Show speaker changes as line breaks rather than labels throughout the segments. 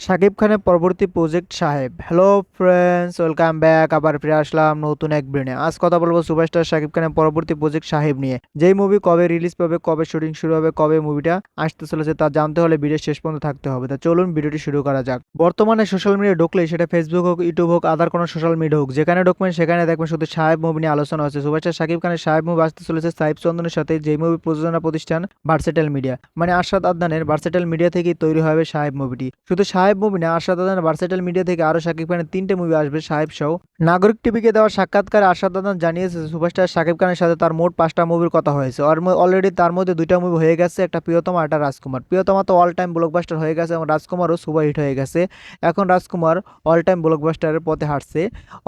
শাকিব খানের পরবর্তী প্রজেক্ট সাহেব। Hello friends, welcome back. আবার ফিরে আসলাম নতুন এক ব্রেনে। আজ কথা বলবো সুপারস্টার শাকিব খানের পরবর্তী প্রজেক্ট সাহেব নিয়ে। যেই মুভি কবে রিলিজ পাবে, কবে শুটিং শুরু হবে, কবে মুভিটা আসতে চলেছে তা জানতে হলে ভিডিও শেষ পর্যন্ত থাকতে হবে। তা চলুন ভিডিওটি শুরু করা যাক। বর্তমানে সোশ্যাল মিডিয়া ঢুকলেই, সেটা ফেসবুক হোক, ইউটিউব হোক, আদার কোনো সোশ্যাল মিডিয়া হোক, যেখানে ঢুকবেন সেখানে দেখবেন শুধু সাহেব মুভি নিয়ে আলোচনা হচ্ছে। সুপারস্টার শাকিব খানের সাহেব মুভি আসতে চলেছে সাহিব চন্দনের সাথে, যেই মুভি প্রযোজনা প্রতিষ্ঠান ভার্সেটাইল মিডিয়া, মানে আরশাদ আদনানের ভার্সেটাইল মিডিয়া থেকেই তৈরি হবে সাহেব মুভিটি। শুধু সাহেব মুভি না, আরশাদ আদনান ভার্সেটাইল মিডিয়া থেকে আরো শাকিব খানের 3টে মুভি আসবে সাহেব সহ। নাগরিক টিভিকে দেওয়া সাক্ষাৎকারে আরশাদ আদনান জানিয়েছে সুপারস্টার শাকিব খানের সাথে তার মোট 5টা মুভির কথা হয়েছে। অলরেডি তার মধ্যে 2টা মুভি হয়ে গেছে, একটা প্রিয়তমা, একটা রাজকুমার। প্রিয়তমা তো অল টাইম ব্লকবাস্টার হয়ে গেছে এবং রাজকুমারও সুপার হিট হয়ে গেছে। এখন রাজকুমার অল টাইম ব্লকবাস্টারের পথে হাঁটছে।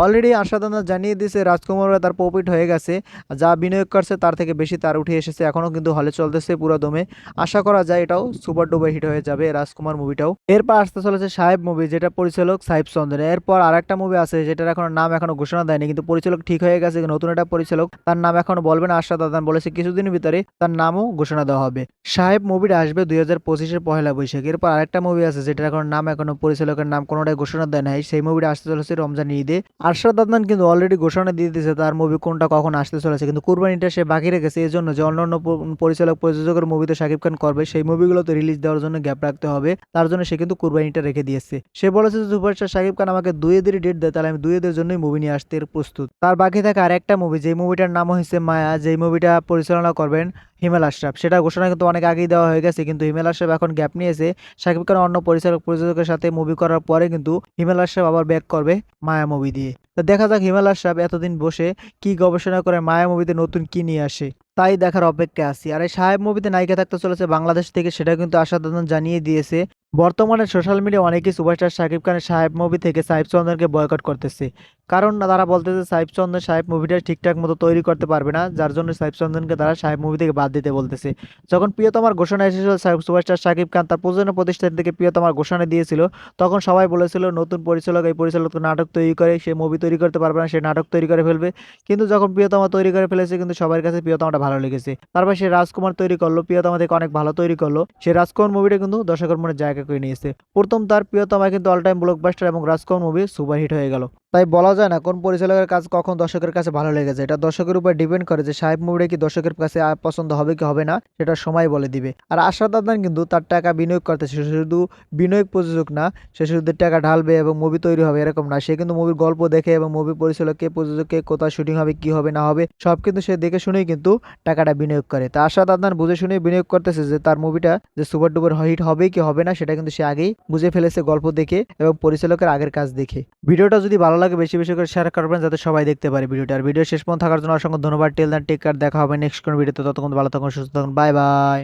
অলরেডি আরশাদ আদনান জানিয়ে দিয়েছে রাজকুমারে তার প্রফিট হয়ে গেছে, যা বিনিয়োগ করছে তার থেকে বেশি তার উঠে এসেছে। এখনো কিন্তু হলে চলতেছে পুরো দমে। আশা করা যায় এটাও সুপার ডুপার হিট হয়ে যাবে রাজকুমার মুভিটাও। এরপর আসতে চলেছে সাহেব মুভি, যেটা পরিচালক সাহিব চন্দ্র। এরপর আরেকটা মুভি আছে যেটার এখনো নাম এখনো ঘোষণা দেয়নি, কিন্তু পরিচালক ঠিক হয়ে গেছে। নতুন একটা পরিচালক, তার নাম এখনো বলবে না। আরশাদ আদনান বলেছে কিছুদিনের ভিতরে তার নামও ঘোষণা দেওয়া হবে। সাহেব মুভিটা আসবে 2025-এর পহেলা বৈশাখ। এরপর আরেকটা মুভি আছে যেটার এখনো পরিচালকের নাম কোনোটাই ঘোষণা দেয় নাই, সেই মুভিটা আসতে চলেছে রমজান ঈদে। আরশাদ আদনান কিন্তু অলরেডি ঘোষণা দিয়ে দিয়েছে তার মুভি কোনটা কখন আসতে চলেছে, কিন্তু কুরবানিটা সে বাকি রেখেছে এই জন্য যে অন্যান্য পরিচালক প্রযোজকের মুভিতে শাকিব খান করবে, সেই মুভিগুলোতে রিলিজ দেওয়ার জন্য গ্যাপ রাখতে হবে। তার জন্য সে কিন্তু কুরবানিটা রেখে দিয়েছে। সে বলেছে যে সুপারস্টার শাকিব খান আমাকে 2 ঈদের ডেট দেয়, তাহলে আমি 2 ঈদের জন্যই মুভি নিয়ে আসতে প্রস্তুত। তার বাকি থাকা আরেকটা মুভি, যেই মুভিটার নাম হয়েছে মায়া, যেই মুভিটা পরিচালনা করবেন হিমেল আশরাফ, সেটা ঘোষণা কিন্তু অনেক আগেই দেওয়া হয়ে গেছে। কিন্তু হিমেল আশরাফ এখন গ্যাপ নিয়েছে। শাকিব খান অন্য পরিচালক প্রযোজকের সাথে মুভি করার পরে কিন্তু হিমেল আশরাফ আবার ব্যাক করবে মায়া মুভি দিয়ে। তো দেখা যাক হিমেল আশরাফ এতদিন বসে কি গবেষণা করে মায়া মুভিতে নতুন কি নিয়ে আসে, তাই দেখার অপেক্ষায় আছি। আর এই সাহেব মুভিতে নায়িকা থাকতে চলেছে বাংলাদেশ থেকে, সেটা কিন্তু আশাদ আদনান জানিয়ে দিয়েছে। বর্তমানে সোশ্যাল মিডিয়া অনেকেই সুপারস্টার শাকিব খানের সাহেব মুভি থেকে সাহিব চন্দ্রকে বয়কট করতেছে। কারণ তারা বলতেছে সাহিব চন্দ্র সাহেব মুভিটা ঠিকঠাক মতো তৈরি করতে পারবে না, যার জন্য সাহিব চন্দ্রকে তারা সাহেব মুভি থেকে বাদ দিতে বলতেছে। যখন প্রিয়তমার ঘোষণা এসেছিল, সুপারস্টার শাকিব খান তার প্রযোজনা প্রতিষ্ঠান থেকে প্রিয়তমার ঘোষণা দিয়েছিল, তখন সবাই বলেছিল নতুন পরিচালক, এই পরিচালক তো নাটক তৈরি করে, সে মুভি তৈরি করতে পারবে না, সে নাটক তৈরি করে ফেলবে। কিন্তু যখন প্রিয়তমা তৈরি করে ফেলেছে, কিন্তু সবার কাছে প্রিয়তমাটা ভালো লেগেছে। তারপর সে রাজকুমার তৈরি করলো, প্রিয়তমা থেকে অনেক ভালো তৈরি করলো। সে রাজকুমার মুভিটা কিন্তু দর্শকের মনে জায়গা করে নিয়েছে। প্রথম তার প্রিয়তমা কিন্তু অল টাইম ব্লকবাস্টার এবং রাজকুমার মুভি সুপার হিট হয়ে গেল। তাই বলা যায় না কোন পরিচালকের কাজ কখন দর্শকের কাছে ভালো লেগেছে। এটা দর্শকের উপর ডিপেন্ড করে যে সাহেব মুভিটা কি দর্শকের কাছে পছন্দ হবে কি হবে না, সেটা সময় বলে দিবে। আর আশাদ আদনান কিন্তু তার টাকা বিনিয়োগ করতেছে, সে শুধু বিনিয়োগ প্রযোজক না, সে শুধু টাকা ঢালবে এবং মুভি তৈরি হবে এরকম না। সে কিন্তু মুভির গল্প দেখে এবং মুভি পরিচালককে, প্রযোজককে, কোথায় শুটিং হবে, কি হবে না হবে, সব কিন্তু সে দেখে শুনেই কিন্তু টাকাটা বিনিয়োগ করে। তা আশাদ আদনান বুঝে শুনে বিনিয়োগ করতেছে যে তার মুভিটা যে সুপার ডুপার হিট হবে কি হবে না, সেটা কিন্তু সে আগেই বুঝে ফেলেছে গল্প দেখে এবং পরিচালকের আগের কাজ দেখে। ভিডিওটা যদি ভালো লাগে বেশি বেশি করে শেয়ার করবেন যাতে সবাই দেখতে পারে ভিডিওটা। আর ভিডিও শেষ পর্যন্ত থাকার জন্য অসংখ্য ধন্যবাদ। টিল দেন টেক কেয়ার, দেখা হবে নেক্সট কোন ভিডিওতে। ততক্ষণ ভালো থাকুন, সুস্থ থাকুন, বাই বাই।